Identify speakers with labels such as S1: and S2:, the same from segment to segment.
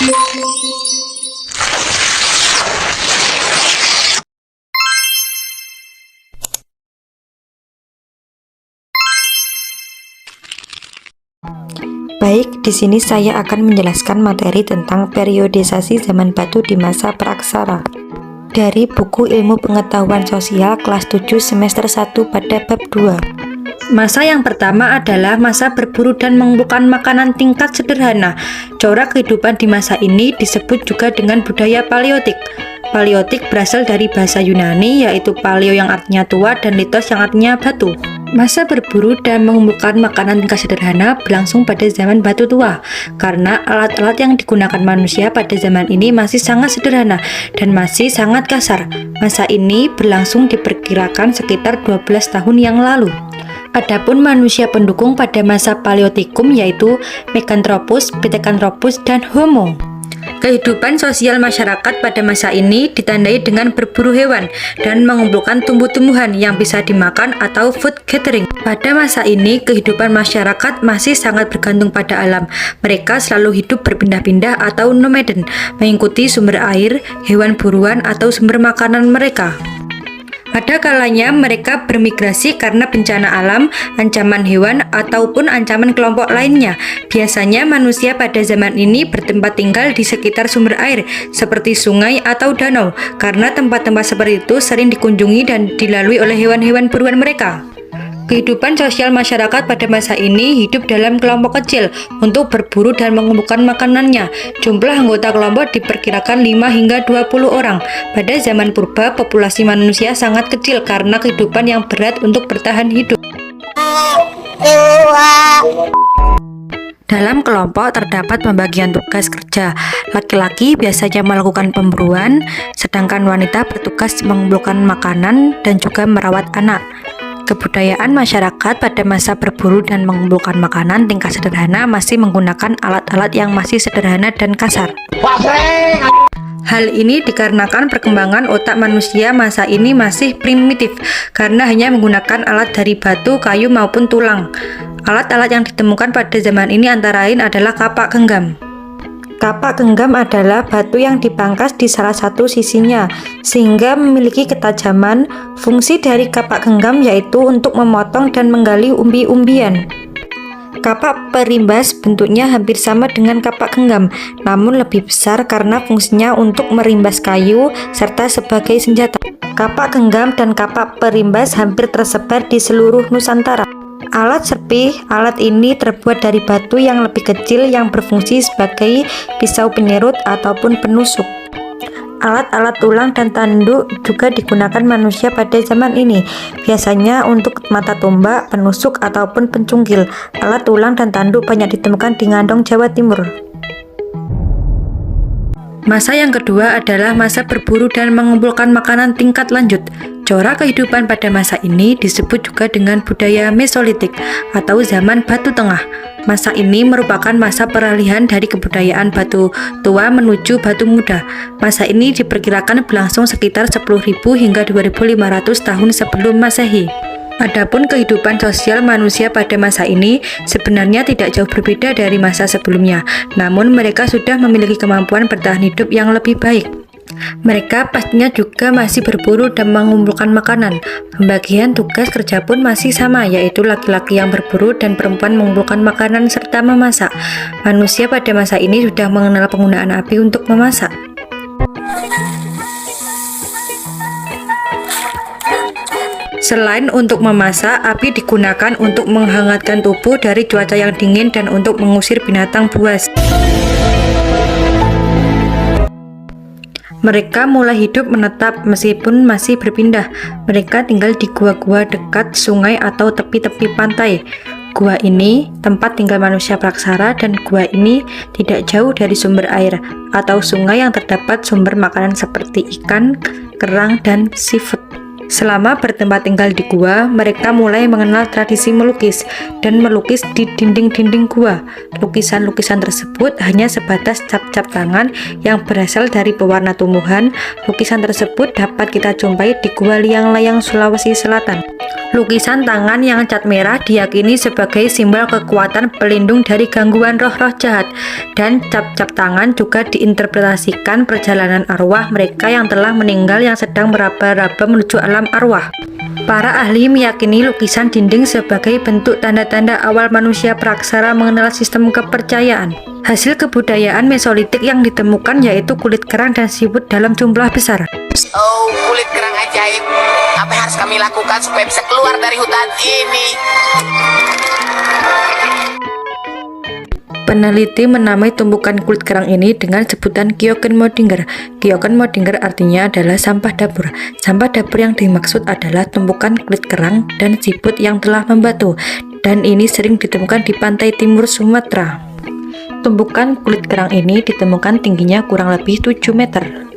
S1: Baik, di sini saya akan menjelaskan materi tentang periodisasi zaman batu di masa praksara. Dari buku Ilmu Pengetahuan Sosial kelas 7 semester 1 pada bab 2. Masa yang pertama adalah masa berburu dan mengumpulkan makanan tingkat sederhana. Corak kehidupan di masa ini disebut juga dengan budaya Paleotik. Paleotik berasal dari bahasa Yunani, yaitu paleo yang artinya tua dan litos yang artinya batu. Masa berburu dan mengumpulkan makanan tingkat sederhana berlangsung pada zaman batu tua, karena alat-alat yang digunakan manusia pada zaman ini masih sangat sederhana dan masih sangat kasar. Masa ini berlangsung diperkirakan sekitar 12 tahun yang lalu. Adapun manusia pendukung pada masa Paleotikum yaitu Meganthropus, Pithecanthropus, dan Homo. Kehidupan sosial masyarakat pada masa ini ditandai dengan berburu hewan dan mengumpulkan tumbuh-tumbuhan yang bisa dimakan atau food gathering. Pada masa ini, kehidupan masyarakat masih sangat bergantung pada alam. Mereka selalu hidup berpindah-pindah atau nomaden, mengikuti sumber air, hewan buruan, atau sumber makanan mereka. Ada kalanya mereka bermigrasi karena bencana alam, ancaman hewan, ataupun ancaman kelompok lainnya. Biasanya manusia pada zaman ini bertempat tinggal di sekitar sumber air, seperti sungai atau danau, karena tempat-tempat seperti itu sering dikunjungi dan dilalui oleh hewan-hewan buruan mereka. Kehidupan sosial masyarakat pada masa ini hidup dalam kelompok kecil untuk berburu dan mengumpulkan makanannya. Jumlah anggota kelompok diperkirakan 5 hingga 20 orang. Pada zaman purba, populasi manusia sangat kecil karena kehidupan yang berat untuk bertahan hidup. Dalam kelompok terdapat pembagian tugas kerja. Laki-laki biasanya melakukan pemburuan, sedangkan wanita bertugas mengumpulkan makanan dan juga merawat anak. Kebudayaan masyarakat pada masa berburu dan mengumpulkan makanan tingkat sederhana masih menggunakan alat-alat yang masih sederhana dan kasar. Hal ini dikarenakan perkembangan otak manusia masa ini masih primitif karena hanya menggunakan alat dari batu, kayu maupun tulang. Alat-alat yang ditemukan pada zaman ini antara lain adalah kapak genggam. Kapak genggam adalah batu yang dipangkas di salah satu sisinya, sehingga memiliki ketajaman. Fungsi dari kapak genggam yaitu untuk memotong dan menggali umbi-umbian. Kapak perimbas bentuknya hampir sama dengan kapak genggam, namun lebih besar karena fungsinya untuk merimbas kayu serta sebagai senjata. Kapak genggam dan kapak perimbas hampir tersebar di seluruh Nusantara. Alat serpih, alat ini terbuat dari batu yang lebih kecil yang berfungsi sebagai pisau penyerut ataupun penusuk. Alat-alat tulang dan tanduk juga digunakan manusia pada zaman ini, biasanya untuk mata tombak, penusuk, ataupun pencungkil. Alat tulang dan tanduk banyak ditemukan di Ngandong, Jawa Timur. Masa yang kedua adalah masa berburu dan mengumpulkan makanan tingkat lanjut. Corak kehidupan pada masa ini disebut juga dengan budaya Mesolitik atau zaman Batu Tengah. Masa ini merupakan masa peralihan dari kebudayaan batu tua menuju batu muda. Masa ini diperkirakan berlangsung sekitar 10.000 hingga 2.500 tahun sebelum Masehi. Adapun kehidupan sosial manusia pada masa ini sebenarnya tidak jauh berbeda dari masa sebelumnya, namun mereka sudah memiliki kemampuan bertahan hidup yang lebih baik. Mereka pastinya juga masih berburu dan mengumpulkan makanan. Pembagian tugas kerja pun masih sama, yaitu laki-laki yang berburu dan perempuan mengumpulkan makanan serta memasak. Manusia pada masa ini sudah mengenal penggunaan api untuk memasak. Selain untuk memasak, api digunakan untuk menghangatkan tubuh dari cuaca yang dingin dan untuk mengusir binatang buas. Mereka mulai hidup menetap meskipun masih berpindah. Mereka tinggal di gua-gua dekat sungai atau tepi-tepi pantai. Gua ini tempat tinggal manusia praksara dan gua ini tidak jauh dari sumber air atau sungai yang terdapat sumber makanan seperti ikan, kerang, dan seafood. Selama bertempat tinggal di gua, mereka mulai mengenal tradisi melukis dan melukis di dinding-dinding gua. Lukisan-lukisan tersebut hanya sebatas cap-cap tangan yang berasal dari pewarna tumbuhan. Lukisan tersebut dapat kita jumpai di Gua Liang-Layang, Sulawesi Selatan. Lukisan tangan yang cat merah diyakini sebagai simbol kekuatan pelindung dari gangguan roh-roh jahat, dan cap-cap tangan juga diinterpretasikan perjalanan arwah mereka yang telah meninggal yang sedang meraba-raba menuju alam arwah. Para ahli meyakini lukisan dinding sebagai bentuk tanda-tanda awal manusia praksara mengenal sistem kepercayaan. Hasil kebudayaan Mesolitik yang ditemukan yaitu kulit kerang dan siput dalam jumlah besar.
S2: Oh, kulit kerang ajaib. Apa yang harus kami lakukan supaya bisa keluar dari hutan ini?
S1: Peneliti menamai tumpukan kulit kerang ini dengan sebutan Keukenmodinger. Keukenmodinger artinya adalah sampah dapur. Sampah dapur yang dimaksud adalah tumpukan kulit kerang dan siput yang telah membatu, dan ini sering ditemukan di pantai timur Sumatera. Tumpukan kulit kerang ini ditemukan tingginya kurang lebih 7 meter.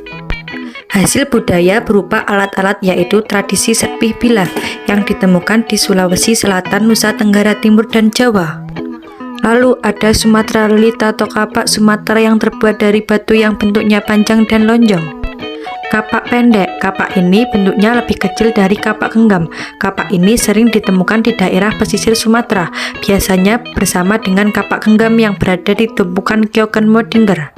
S1: Hasil budaya berupa alat-alat yaitu tradisi serpih bilah yang ditemukan di Sulawesi Selatan, Nusa Tenggara Timur, dan Jawa. Lalu ada Sumatera Lilit atau kapak Sumatera yang terbuat dari batu yang bentuknya panjang dan lonjong. Kapak pendek, kapak ini bentuknya lebih kecil dari kapak genggam. Kapak ini sering ditemukan di daerah pesisir Sumatera, biasanya bersama dengan kapak genggam yang berada di tumpukan Keukenmodinger.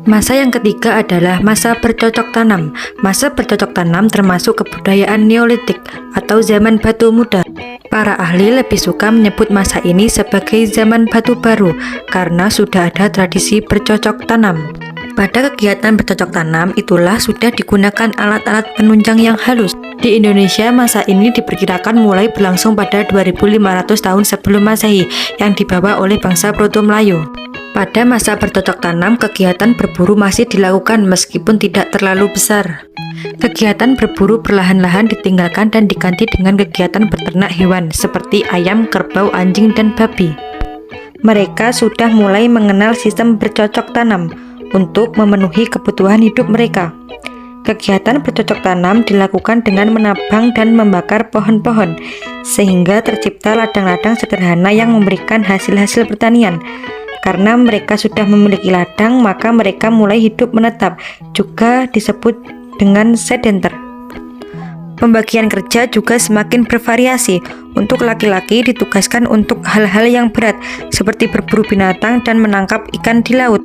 S1: Masa yang ketiga adalah masa bercocok tanam. Masa bercocok tanam termasuk kebudayaan Neolitik atau zaman batu muda. Para ahli lebih suka menyebut masa ini sebagai zaman batu baru karena sudah ada tradisi bercocok tanam. Pada kegiatan bercocok tanam itulah sudah digunakan alat-alat penunjang yang halus. Di Indonesia, masa ini diperkirakan mulai berlangsung pada 2500 tahun sebelum Masehi yang dibawa oleh bangsa Proto Melayu. Pada masa bercocok tanam, kegiatan berburu masih dilakukan meskipun tidak terlalu besar. Kegiatan berburu perlahan-lahan ditinggalkan dan diganti dengan kegiatan beternak hewan seperti ayam, kerbau, anjing, dan babi. Mereka sudah mulai mengenal sistem bercocok tanam untuk memenuhi kebutuhan hidup mereka. Kegiatan bercocok tanam dilakukan dengan menabang dan membakar pohon-pohon, sehingga tercipta ladang-ladang sederhana yang memberikan hasil-hasil pertanian. Karena mereka sudah memiliki ladang, maka mereka mulai hidup menetap, juga disebut dengan sedenter. Pembagian kerja juga semakin bervariasi. Untuk laki-laki ditugaskan untuk hal-hal yang berat, seperti berburu binatang dan menangkap ikan di laut.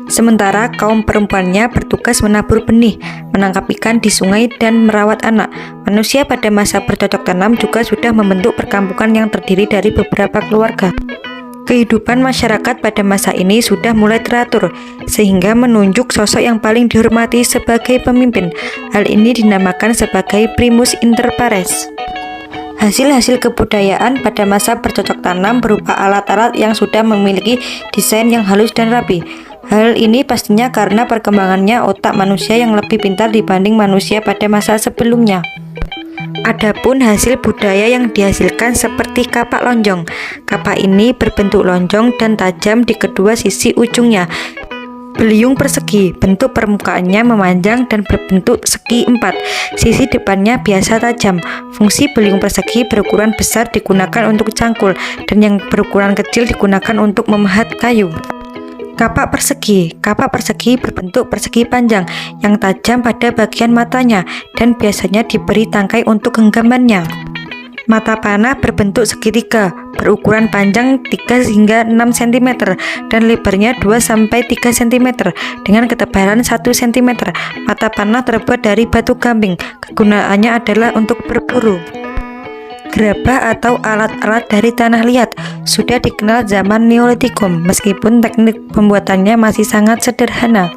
S1: Sementara kaum perempuannya bertugas menabur benih, menangkap ikan di sungai, dan merawat anak. Manusia pada masa bercocok tanam juga sudah membentuk perkampungan yang terdiri dari beberapa keluarga. Kehidupan masyarakat pada masa ini sudah mulai teratur, sehingga menunjuk sosok yang paling dihormati sebagai pemimpin. Hal ini dinamakan sebagai primus inter pares. Hasil-hasil kebudayaan pada masa bercocok tanam berupa alat-alat yang sudah memiliki desain yang halus dan rapi. Hal ini pastinya karena perkembangannya otak manusia yang lebih pintar dibanding manusia pada masa sebelumnya. Adapun hasil budaya yang dihasilkan seperti kapak lonjong. Kapak ini berbentuk lonjong dan tajam di kedua sisi ujungnya. Beliung persegi, bentuk permukaannya memanjang dan berbentuk segi empat. Sisi depannya biasa tajam. Fungsi beliung persegi berukuran besar digunakan untuk cangkul, dan yang berukuran kecil digunakan untuk memahat kayu. Kapak persegi berbentuk persegi panjang yang tajam pada bagian matanya dan biasanya diberi tangkai untuk genggamannya. Mata panah berbentuk segitiga, berukuran panjang 3 hingga 6 cm dan lebarnya 2-3 cm dengan ketebalan 1 cm. Mata panah terbuat dari batu gamping, kegunaannya adalah untuk berburu. Gerabah atau alat-alat dari tanah liat sudah dikenal zaman Neolitikum, meskipun teknik pembuatannya masih sangat sederhana.